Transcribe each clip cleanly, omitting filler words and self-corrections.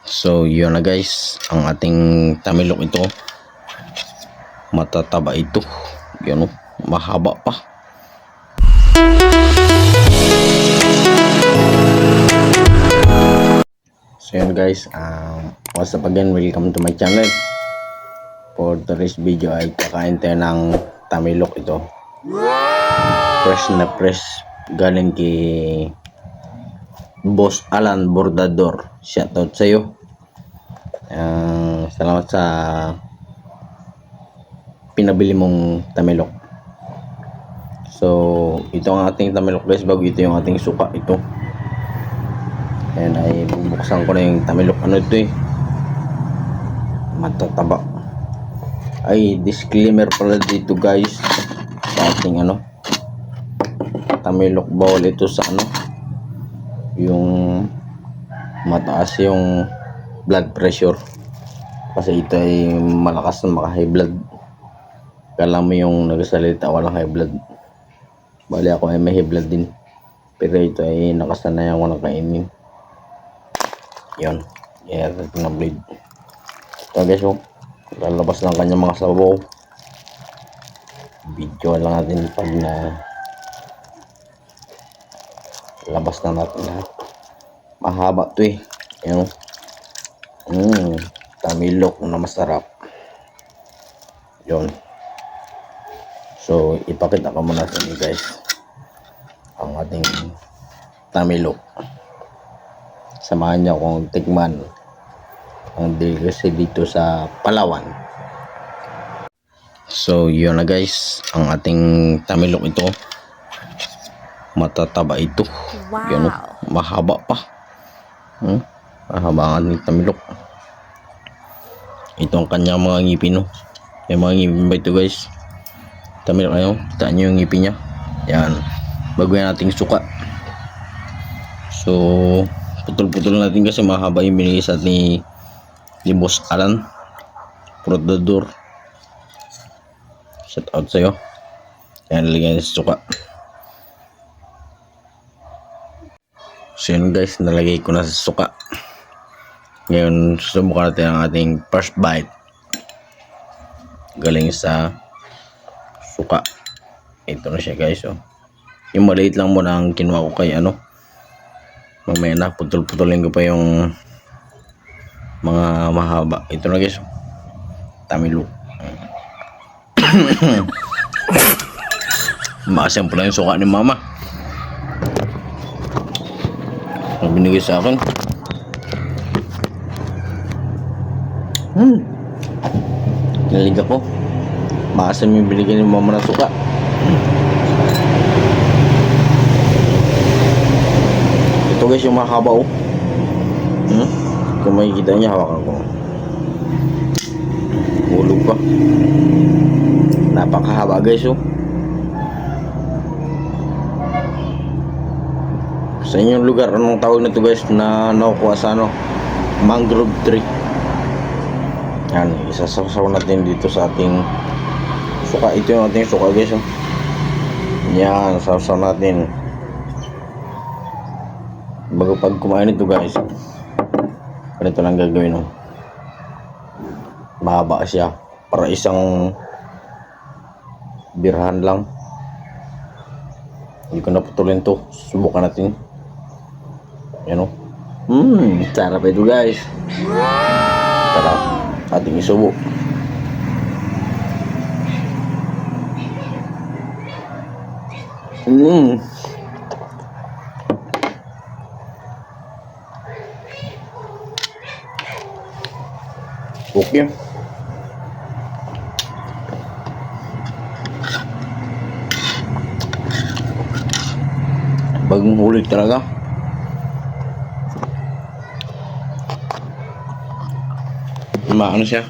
So yun na guys, ang ating tamilok ito, matataba ito, yun, mahaba pa. So yun guys, what's up again, welcome to my channel. For today's video ay kakain tayo ng tamilok ito. Fresh na fresh, galing kay Boss Alan Bordador. Shoutout sa iyo. Salamat sa pinabili mong tamilok. So ito ang ating tamilok guys, bago ito yung ating suka ito. Ayan, ay bubuksan ko na yung tamilok. Ano ito eh, matataba. Ay disclaimer pala dito guys, sa ating tamilok, bawal ito sa yung mataas yung blood pressure, kasi ito ay malakas na maka high blood. Kala mo yung nagsalita walang high blood, bali ako ay may high blood din, pero ito ay nakasanay ako nakainin. Yun, yeah, na bleed ito guys. Lalabas ng kanyang mga sabaw. Video lang natin pag na labas na natin lahat. Mahaba to eh. Ayan. Tamilok na masarap. Yun. So ipakita ko muna sa inyo guys ang ating tamilok. Samahan niyo akong tikman ang delicacy dito sa Palawan. So yun na guys, ang ating tamilok ito, matataba ito. Wow. Yun, mahaba pa. Mahaba ang ating tamilok. Ito ang kanyang mga ngipin. May mga ngipin ba ito guys? Tamilok ayo, kita nyo yung ngipin niya. Yan, bago yan nating suka. So putol-putol natin kasi mahaba yung binigay sa ating ni Boss Alan Bordador. Shout out sa'yo. Yan, nalagyan sa suka. So yun guys, nalagay ko na sa suka. Ngayon susubukan natin ang ating first bite galing sa suka. Ito na siya guys. Yung maliit lang muna ang kinuha ko kay mamaya na putol-putulin ko pa yung mga mahaba. Ito na guys, tamilok. Maasim pala yung suka ni mama. Ang binigay sa akin. Nalig ako. Maasim yung binigay ni mama na suka. Ito guys yung mahaba oh. Kung makikita niya, hawakan ko. Hulog pa. Napakahaba guys oh. Sa inyong lugar, anong tawag na ito guys na nakukuha sa mangrove tree? Yan, isasaw natin dito sa ating suka. Ito yung ating suka guys oh. Yan, sasaw natin. Bago pag kumain ito guys, ganito lang gagawin oh. Mahaba siya, para isang birhan lang. Hindi ko naputulin to, subukan natin. Yan oh. Sarap ito guys. Sarap, ating isubo. Okay. Bagong huli talaga. Maano siya?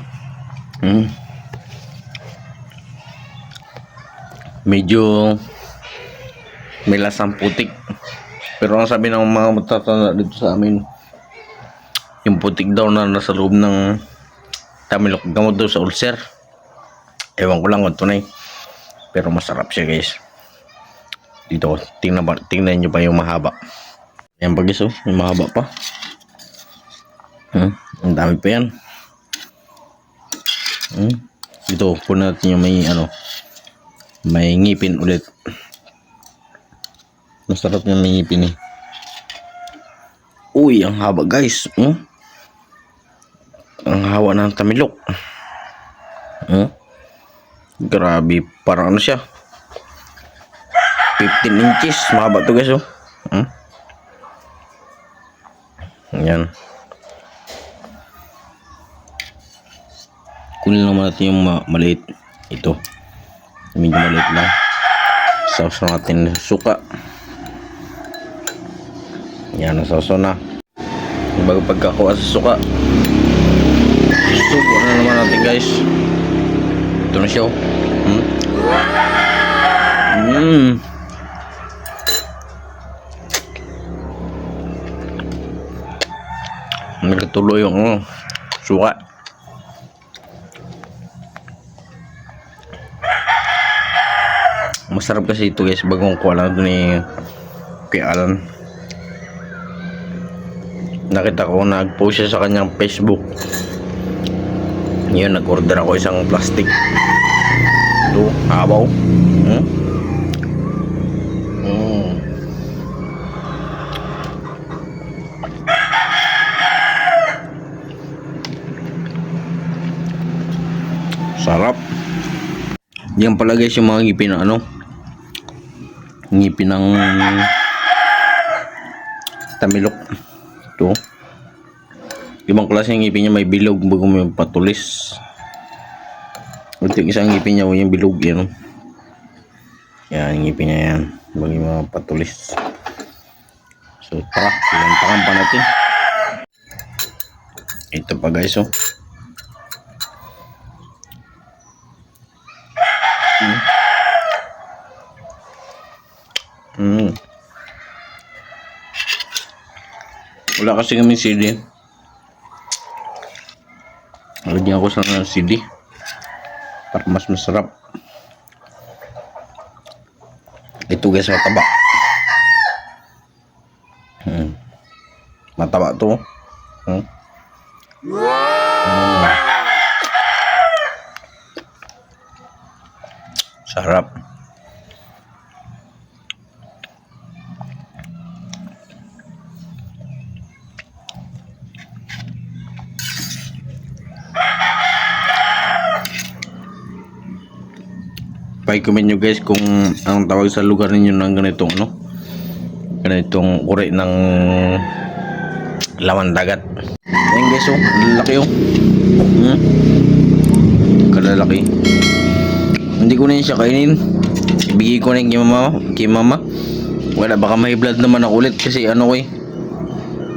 Medyo may lasang putik. Pero ang sabi ng mga matatanda dito sa amin, yung putik daw na nasa loob ng tamilok, gamot daw sa ulcer. Ewan ko lang kung tunay, pero masarap siya guys. Dito, tingnan nyo pa yung mahaba. Yan pa guys oh, yung mahaba pa. Dami pa yan. Ito, puno natin yung may may ngipin ulit. Masarap yung may ngipin eh. Uy, ang haba guys. Ang hawa ng tamilok. Grabe, parang ano siya. 15 inches. Mahaba to guys. Yan. Kunin naman natin yung maliit. Ito. Medyo maliit lang. Sausaw natin suka. Yan, nasausaw na. Bago pagkakuha sa suka, suko na naman natin guys. Ito na siya. Nagkatuloy yung suka. Masarap kasi ito guys. Bagong kuha lang ito ni Kuya Alan. Nakita ko nag-post siya sa kanyang Facebook. Yun, nag-order ako isang plastic. Ito, habaw. Sarap. Yan pala guys yung mga ngipin ng ngipin ng tamilok. Ito. Ibang klase ng ngipin niya, may bilog, bago may patulis. Ito yung isang ngipin niya, yung bilog yan. Yan, ngipin niya yan. Bago yung mga patulis. So, tara, silantakan pa natin. Ito pa guys, Wala kasi kami CD. Lagyan ako sa CD para mas masarap. Ito guys, mataba. Mataba to. Sarap. Pa-comment nyo guys kung ang tawag sa lugar ninyo ng ganitong ganitong uri ng laman dagat. Ayan guys, lalaki kalalaki. Hindi ko na yun siya kainin. Ibigay ko na yun kay mama. Wala, baka may blood naman ako ulit kasi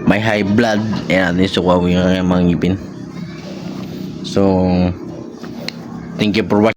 may high blood. Ayan natin sukaw yung mga ngipin. So thank you for watching.